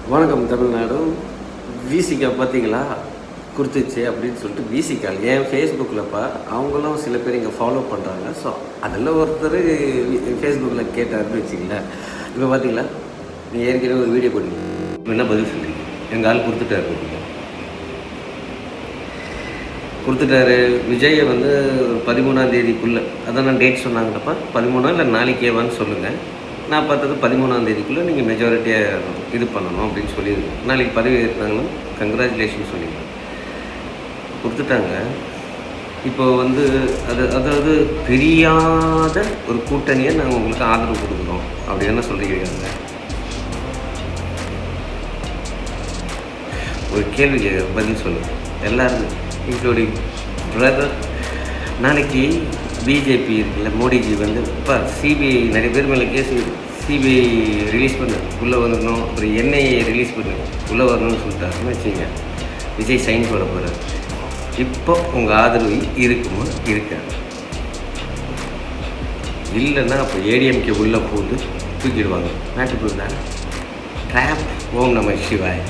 வணக்கம் தமிழ்நாடு. விசிகா பார்த்தீங்களா கொடுத்துச்சு அப்படின்னு சொல்லிட்டு விசிகா என் ஃபேஸ்புக்கில்ப்பா அவங்களும் சில பேர் இங்கே ஃபாலோ பண்ணுறாங்க. ஸோ அதில் ஒருத்தர் ஃபேஸ்புக்கில் கேட்டார்னு வச்சிங்களேன். இப்போ பார்த்தீங்களா, நீ ஏற்கனவே ஒரு வீடியோ போட்டீங்க, என்ன பதில் சொல்கிறீங்க? எங்கள் ஆள் கொடுத்துட்டாரு. விஜயை வந்து 13ஆம் தேதிக்குள்ளே, அதான் நான் டேட் சொன்னாங்கப்பா, 13 இல்லை நாளைக்கேவான்னு சொல்லுங்கள். நான் பார்த்தது 13ஆம் தேதிக்குள்ளே நீங்கள் மெஜாரிட்டியாக இது பண்ணணும் அப்படின்னு சொல்லியிருக்கேன். நாளைக்கு பதவி ஏற்றாங்கன்னா கங்க்ராச்சுலேஷன் சொல்லியிருக்கேன். கொடுத்துட்டாங்க. இப்போ வந்து அதாவது தெரியாத ஒரு கூட்டணியை நாங்கள் உங்களுக்கு ஆதரவு கொடுக்குறோம் அப்படி என்ன சொல்லியிருக்காங்க. ஒரு கேள்வி பதில் சொல்லுங்கள் எல்லாருமே, இன்க்ளூடிங் பிரதர். நாளைக்கு பிஜேபி இருக்குல்ல, மோடிஜி வந்து இப்போ சிபிஐ நிறைய பேர் மேலே கேஸ், சிபிஐ ரிலீஸ் பண்ணு உள்ளே வந்துடணும், அப்புறம் என்ஐஏ ரிலீஸ் பண்ணு உள்ளே வரணும்னு சொல்லிட்டாருன்னு வச்சுங்க. விஜய் சைன் போட போகிறார். இப்போ உங்கள் ஆதரவு இருக்குமா? இருக்காது. இல்லைன்னா அப்போ ஏடிஎம்கே உள்ளே போட்டு தூக்கிடுவாங்க. நாட்டுக்குள்ள ட்ராப். ஓம் நம சிவாய்.